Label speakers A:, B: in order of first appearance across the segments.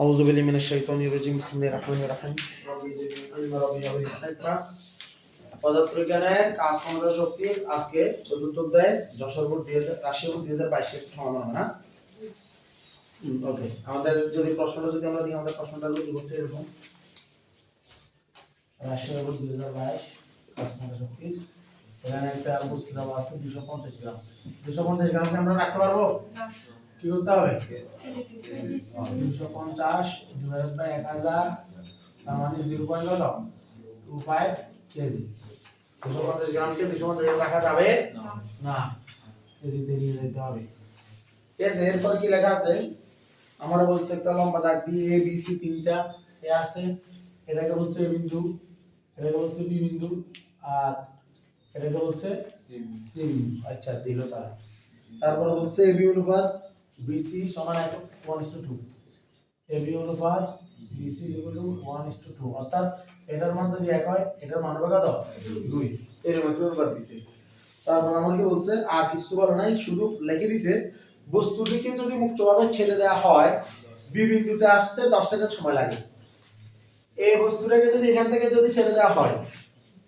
A: আউযু বিল্লাহি মিনাশ শাইতানির রাজিম বিসমিল্লাহির রাহমানির রাহিম রব্বি জিদনি ইলমা রব্বি হাবলি হিকমা পদার্থবিজ্ঞানের কাজ ক্ষমতা শক্তি আজকে চতুর্থ অধ্যায় যশোর বোর্ড 2000 রাশিয়া বোর্ড 2022 এর সমাধান হবে না ওকে আমাদের যদি প্রশ্নটা যদি আমরা দেখি আমাদের প্রশ্নটা হলো দুটো এরকম রাশিয়া বোর্ড 2022 কাজ ক্ষমতা শক্তি এখানে একটা বস্তু দেওয়া আছে 250 গ্রাম 250 গ্রামকে আমরা রাখতে পারবো না কি করতে হবে 250 ডিভাইডেড বাই 1000 তার মানে 0.25 কেজি 250 গ্রামকে 250 গ্রাম রাখা যাবে না কেজিতে নিয়ে যেতে হবে ঠিক আছে এরপর কি লেখা আছে আমরা বলছে একটা লম্বা দাগ দিয়ে এ বি সি তিনটা এ আছে এটাকে বলছে এ বিন্দু এটাকে বলছে বি বিন্দু আর এটাকে বলছে সি বিন্দু আচ্ছা দিল তারপর বলছে এ বি অনুপাত বিসি সমান 1:2 এবি অনুপাত বিসি ইকুয়াল টু 1:2 অর্থাৎ এটার মান যদি এক হয় এটার মান হবে কত 2 এরকম একটা অনুপাত দিছে তারপর আমার কি বলছে আর কিছু বলা নাই শুধু লিখে দিছে বস্তুটিকে যদি মুক্তভাবে ছেড়ে দেওয়া হয় বি বিন্দুতে আসতে 10 সেকেন্ড সময় লাগে এই বস্তুটাকে যদি এখান থেকে যদি ছেড়ে দেওয়া হয়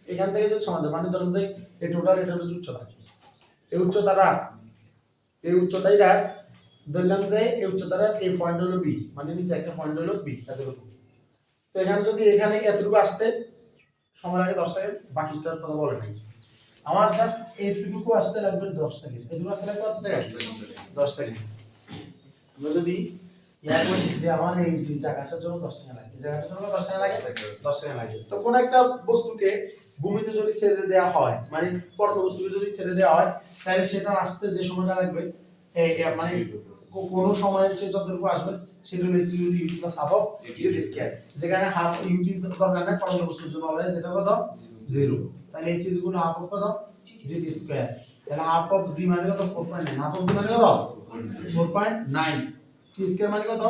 A: এখান থেকে যদি সমান মানে ধরুন যে এই টোটাল এটা হলো উচ্চতা এই উচ্চতাই রাখ ধরলাম যে এই উচ্চতার এই পয়েন্ট হলো বি মানে নিচে একটা পয়েন্ট হলো বি এতটুকু তো এখানে যদি এখানে এতটুকু আসতে সময় লাগে 10 সেকেন্ড বাকিটার কথা বলে নাই আমার জাস্ট এইটুকু আসতে লাগবে 10 সেকেন্ড এটুকু আসতে লাগবে কত সেকেন্ড 10 সেকেন্ড আমরা যদি ইয়ার মধ্যে যে আমার এই দুই জায়গাটার জন্য 10 সেকেন্ড লাগে এই জায়গাটার জন্য 10 সেকেন্ড লাগে 10 সেকেন্ড লাগে তো কোন একটা বস্তুকে ভূমিতে যদি ছেড়ে দেওয়া হয় মানে পদার্থ বস্তুকে যদি ছেড়ে দেওয়া হয় তাহলে সেটা আসতে যে সময়টা লাগবে এই মানে কোন সময়ে সে যতটুকু আসবে সেটা হলো u plus half of u square যেখানে হাফ ইউ টি দরকার নাই পরমাণু বস্তুর জন্য হবে যেটা কত 0 তাহলে এই চিজগুলো হাফ অফ কত জি স্কয়ার তাহলে হাফ অফ জি মানে কত 4.9 হাফ অফ জি মানে কত 4.9 টি স্কয়ার মানে কত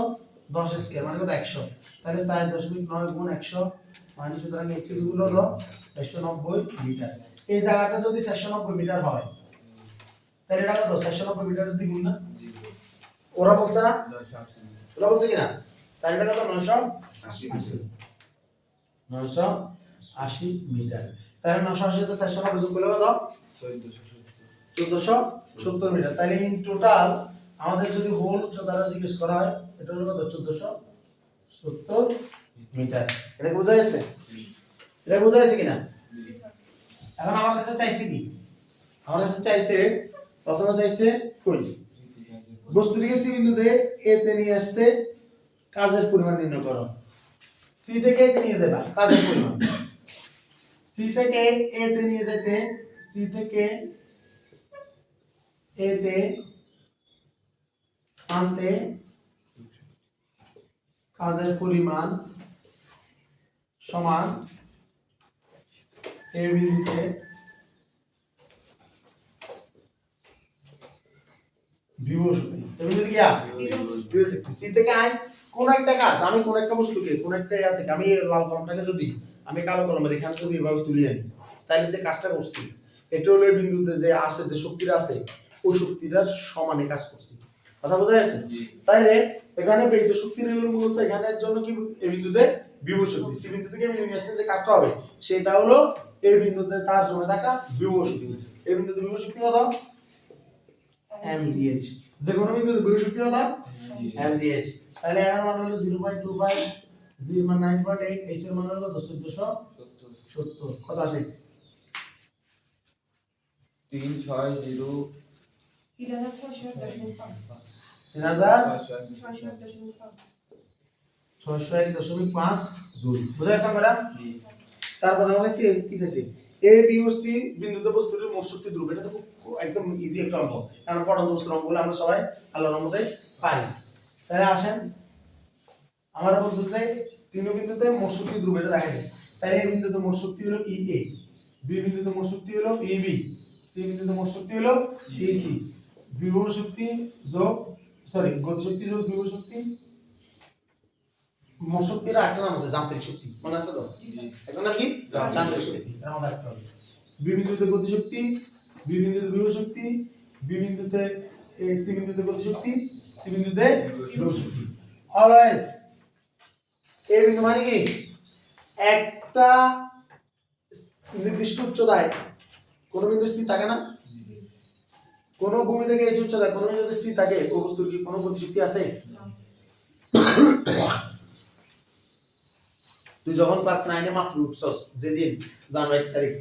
A: 10 স্কয়ার মানে কত 100 তাহলে 4.9 গুণ 100 মানে সুতরাং এই চিজগুলো হলো 490 মিটার এই জায়গাটা যদি 490 মিটার হয় তাহলে এটা কত 490 মিটারের দ্বিগুণ না ওরা বলছে না ওরা বলছে কিনা তাহলে এটা কত 980 মিটার তাহলে 980 তে 490 যোগ করলে কত 1470 মিটার তাহলে ইন টোটাল আমাদের যদি হোল উচ্চতাটা জিজ্ঞেস করা হয় এটা হলো কত 1470 মিটার এটা বোঝা যাচ্ছে কিনা এখন আমার কাছে চাইছে কি আমার কাছে চাইছে প্রথমে চাইছে কই বস্তুটিকে সি বিন্দুতে এ তে নিয়ে আসতে কাজের পরিমাণ নির্ণয় করো সি থেকে এ তে নিয়ে যাবা কাজের পরিমাণ সি থেকে এ তে নিয়ে যেতে সি থেকে এ তে আনতে কাজের পরিমাণ সমান এ বিন্দুতে বিভব শক্তি এবং যদি কি সি থেকে আই কোন একটা কাজ আমি কোন একটা বস্তুকে কোন একটা ইয়া থেকে আমি লাল কলমটাকে যদি আমি কালো কলমের এখানে যদি এভাবে তুলি আনি তাহলে যে কাজটা করছি এটা হলো এই বিন্দুতে যে আসে যে শক্তিটা আছে ওই শক্তিটার সমানে কাজ করছি কথা বোঝা যাচ্ছে তাইলে এখানে এই শক্তির হলো মূলত এখানের জন্য কি এই বিন্দুতে বিভব শক্তি সি বিন্দু থেকে নিয়ে আসতে যে কাজটা হবে সেটা হলো এই বিন্দুতে তার জমে থাকা বিভব শক্তি এই বিন্দুতে বিভব শক্তি কত mgh যে কোনো বিন্দুতে বিভব শক্তি কত mgh তাহলে এর মান হলো 0.25 0 মান 9.8 h এর মান হলো 1470 কত আসে
B: 360
A: 3601.5 জুল বুঝা গেছে আমরা তারপর আমরা কি চাইছি এ বি ও সি বিন্দুতে বস্তুটির মোট শক্তি ধ্রুব এটা তো খুব একদম ইজি একটা অঙ্ক কারণ পরমাণু বস্তুর অঙ্কগুলো আমরা সবাই আল্লাহর রহমতে পারি তাহলে আসেন আমরা বলতে চাই তিন বিন্দুতে মোট শক্তি ধ্রুব এটা দেখা যায় তাহলে এই বিন্দুতে মোট শক্তি হলো ই এ বি বিন্দুতে মোট শক্তি হলো ই বি সি বিন্দুতে মোট শক্তি হলো ই সি বিভব শক্তি যোগ গতি শক্তি যোগ বিভব শক্তি মোট শক্তির একটা নাম আছে যান্ত্রিক শক্তি মনে আছে তো একটা নাম কি যান্ত্রিক শক্তি এটা আমাদের একটা হবে বি বিন্দুতে গতি শক্তি বি বিন্দুতে বিভব শক্তি বি বিন্দুতে সি বিন্দুতে গতি শক্তি সি বিন্দুতে বিভব শক্তি অলওয়েজ এ বিন্দু মানে কি একটা নির্দিষ্ট উচ্চতায় কোন বিন্দু স্থির থাকে না, কোন ভূমি থেকে এই উচ্চতায় কোন বিন্দু স্থির থাকে, ওই বস্তুর কি কোনো গতিশক্তি আছে? তুই যখন ক্লাস 9 এ মাত্র উঠছস, যেদিন জানুয়ারি 1 তারিখ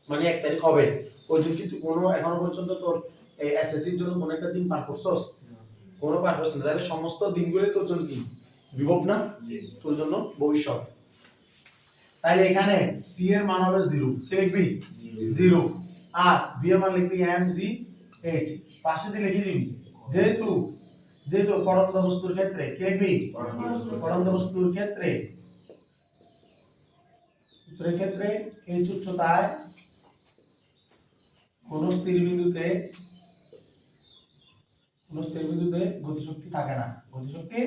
A: মানে 1 তারিখ হবে, ওই দিন কি তুই কোনো এখনো পর্যন্ত তোর এই এসএসসির জন্য কোন একটা দিন পার করছস? কোনো পার করছিস না। তাহলে সমস্ত দিনগুলো তোর জন্য কি বিভব না, তোর জন্য ভবিষ্যৎ। তাহলে এখানে t এর মান হবে 0, কি লিখবি 0, আর v এর মান লিখবি mg h, পাশে দিয়ে লিখে দিবি যেহেতু পড়ন্ত বস্তুর ক্ষেত্রে কি লিখবি পড়ন্ত বস্তুর ক্ষেত্রে h উচ্চতায় কোন স্থির বিন্দুতে গতিশক্তি থাকে না, গতিশক্তি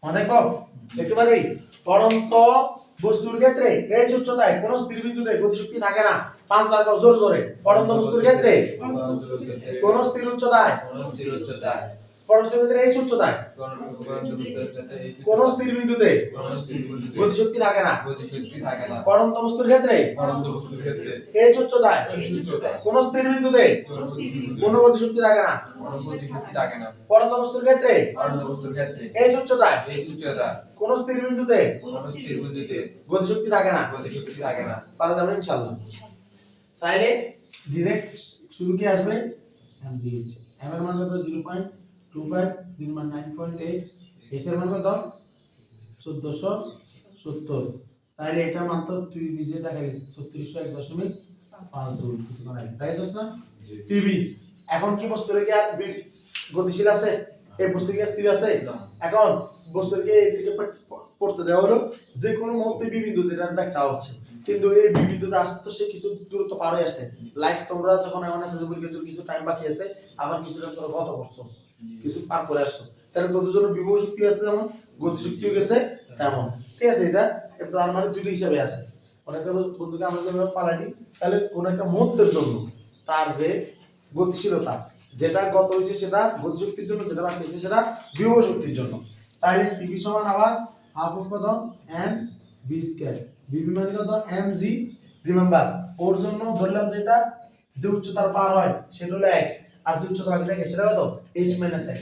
A: মনে দেখো লিখতে পারবি পড়ন্ত বস্তুর ক্ষেত্রে h উচ্চতায় কোন স্থির বিন্দুতে গতিশক্তি থাকে না। 5 বার কও জোরে জোরে। পড়ন্ত বস্তুর ক্ষেত্রে কোন স্থির উচ্চতায় পড়ন্ত বিন্দুতে h উচ্চতায় কোন স্থির বিন্দুতে গতিশক্তি থাকে না। পড়ন্ত বস্তুর ক্ষেত্রে h উচ্চতায় কোন স্থির বিন্দুতে কোন গতিশক্তি থাকে না। পড়ন্ত বস্তুর ক্ষেত্রে h উচ্চতায় কোন স্থির বিন্দুতে গতিশক্তি থাকে না। পারা যাবে ইনশাআল্লাহ। তাইলে ডাইরেক্ট শুরু কি আসবে mgh, m এর মান কত 0.25, c এর মান 9.8, h এর মান কত 1470। তাইলে এটা মান তো তুই নিজে দেখাই 3601.5 জুল কিছু না তাইছস না টিভি। এখন কি বস্তুর কি আর গতিশীল আছে, এই বস্তু কি স্থির আছে? এখন বস্তুকে এই থেকে পড়তে দেওয়া হলো যে কোনো মুহূর্তে বিবিন্দু যেটার ব্যাক চাওয়া হচ্ছে, কিন্তু এই বিবিন্দুতে আসতে তো সে কিছু দূরত্ব পার হয়ে আসছে। লাইক তোমরা যখন এখন আছে যে কিছু টাইম বাকি আছে, আবার কিছুটা তোরা কত করছস, কিছু পার করে আসছস, তাহলে তোদের জন্য বিভব শক্তি আছে যেমন গতি শক্তিও গেছে তেমন। ঠিক আছে, এটা তার মানে দুটো হিসাবে আছে। অনেকটা বন্ধুকে আমরা যেভাবে পালাই দিই, তাহলে কোন একটা মুহূর্তের জন্য তার যে গতিশীলতা যেটা গত হয়েছে সেটা গতিশক্তির জন্য, যেটা বাকি আছে সেটা বিভব শক্তির জন্য। তাহলে পিভি সমান আবার হাফ অফ কত m v স্কয়ার, বিভি মানে কত mg। রিমেম্বার ওর জন্য ধরলাম যেটা যে উচ্চতার পার হয় সেটা হলো x, আর যে উচ্চতা বাকি থাকে সেটা কত h - x।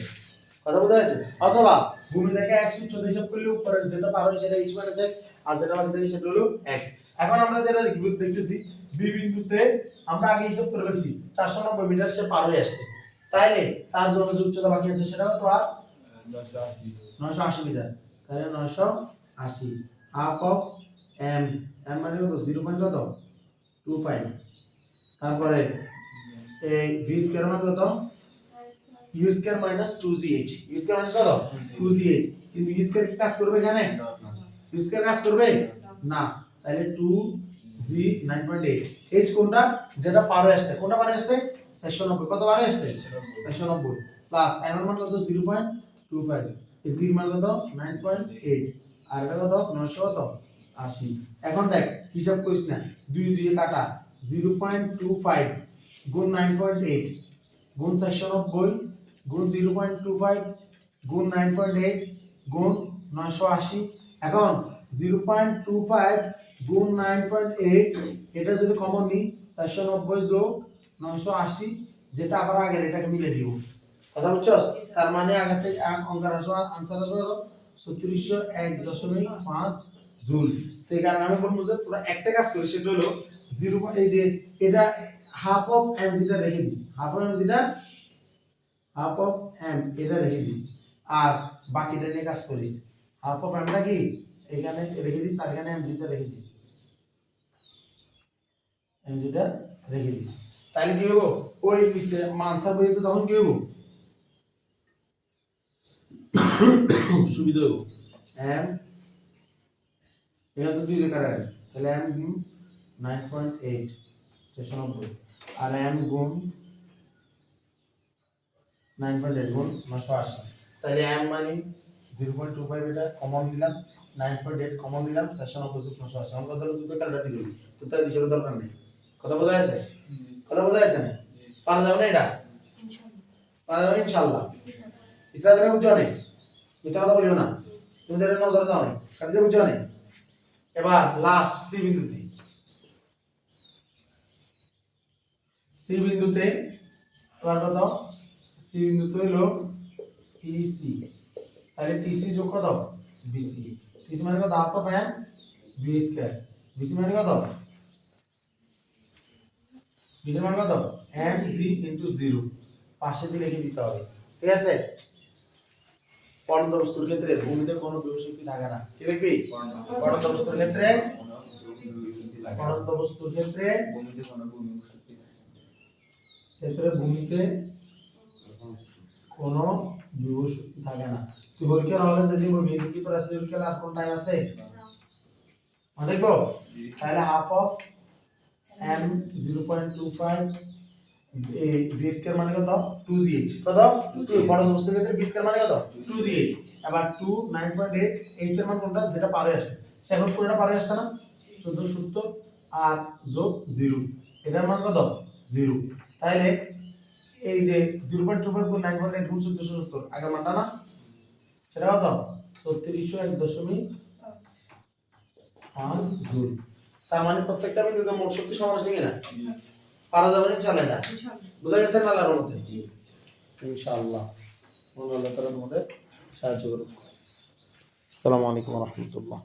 A: কথা বোঝা গেছে? অথবা ভূমি থেকে x উচ্চতা হিসাব করলে উপরে যেটা পার হয় সেটা h - x, আর যেটা বাকি থাকে সেটা হলো x। এখন আমরা যেটা লিখব দেখতেছি বি বিন্দুতে আমরা আগে হিসাব করে ফেলছি 490 মিটার সে পার হয়ে আসছে। তাইলে তার জন্য যে উচ্চতা বাকি আছে সেটা কত আর 980 মিটার। তাহলে 980 হাফ অফ m, m মানে কত 0.25। তারপরে এই v স্কয়ার মানে কত u square minus 2gh, u square মানে কত 2gh। কিন্তু u স্কয়ার কি কাজ করবে এখানে? u স্কয়ার কাজ করবে না। তাহলে 2g 9.8, h কোনটা যেটা পার হয়ে আসছে, কোনটা পার হয়ে আসছে 490, কত পার হয়ে আসছে 490 প্লাস m এর মান কত 0.25, এই g এর মান কত 9.8, আর এটা কত 980। এখন দেখ হিসাব করিস না, 2 দিয়ে কাটা 0.25 গুণ 9.8 গুণ 490 গুণ 0.25 গুণ 9.8 গুণ 980। এখন 0.25 গুণ 9.8 এটা যদি কমন নিই 490 যোগ 980, যেটা আবার আগের এটাকে মিলে দিব। কথা বুঝছস? তার মানে আগে থেকে অঙ্কের আসবে आंसर আসবে কত 3601.5 জুল। তো এই কারণে আমি বলবো যে তোরা একটা কাজ করিস, সেটা হলো 0, এই যে এটা হাফ অফ m যেটা রেখে দিস, হাফ অফ m যেটা হাফ অফ m এটা রেখে দিস, আর বাকিটা নিয়ে কাজ করিস। হাফ অফ m টা কি এখানে রেখে দিস, আর এখানে m যেটা রেখে দিস, m যেটা রেখে দিস। তাহলে কি হবো ওই পিছে आंसर বইতে তখন কি হবো সুবিধা হবো m এখানে তো 2 রেখা রাখি, তাহলে m গুণ 9.8 690 আর m গুণ 9.8 গুণ 980। তাহলে m মানে 0.25 এটা কমন দিলাম, 9.8 কমন দিলাম, 690 যোগ 980 আমরা কত হলো দুটো কাটাকাটি করি, তো তার হিসাবে দরকার নেই। কথা বোঝা যাচ্ছে? কথা বোঝা যাচ্ছে না? পারা যাবে না এটা? ইনশাআল্লাহ পারা যাবে ইনশাআল্লাহ। ইসলাম বুঝছো না? মিথ্যা কথা বলিও না, তুমি তো এটা নজরে দাও নাই, কাজে বুঝছো নাই। এবার লাস্ট সি বিন্দুতে, সি বিন্দুতে এবার কত, সি বিন্দুতে হলো পিসি, তাহলে টিসি যোগ কত বিসি, টিসি মানে কত half of M B square, BC মানে কত, বিসি মানে কত এম জি ইনটু 0, পাশে দিয়ে লিখে দিতে হবে, ঠিক আছে। পড়ন্ত বস্তুর ক্ষেত্রে ভূমিতে কোনো বিভব শক্তি থাকে না, কি লিখবি, পড়ন্ত বস্তুর ক্ষেত্রে, পড়ন্ত বস্তুর ক্ষেত্রে,
B: ভূমিতে কোনো ভূমি শক্তি
A: ক্ষেত্রে ভূমিতে কোনো বিভব শক্তি থাকে না। তুই হলকে রহলে যদি বলবি কি তোর আছে হলকে আর কোন টাইম আছে, মানে দেখো তাহলে half of m 0.25 V square মানে কত 2gh, কত 2, পড়ন্ত বস্তুর ক্ষেত্রে ভি স্কয়ার মানে কত 2gh, এবার 2 9.8 h এর মান কোনটা যেটা পারে আসছে, সেখন পুরোটা পারে আসছে না 1470 আর যোগ 0, এটার মান কত 0, তাহলে এই যে 0.25 গুণ 9.8 গুণ 1470 আগের মানটা না, সেটা কত 3601.5 জুল। তার মানে প্রত্যেকটা বিন্দুতে মোট শক্তি সমান আছে কিনা, পারা যাবে না ইনশাআল্লাহ, এটা বুঝা গেছে না আল্লাহর মধ্যে, ইনশাআল্লাহ আল্লাহ তাআলার মধ্যে সাহায্য করুন। আসসালামু আলাইকুম ওয়া রাহমাতুল্লাহ।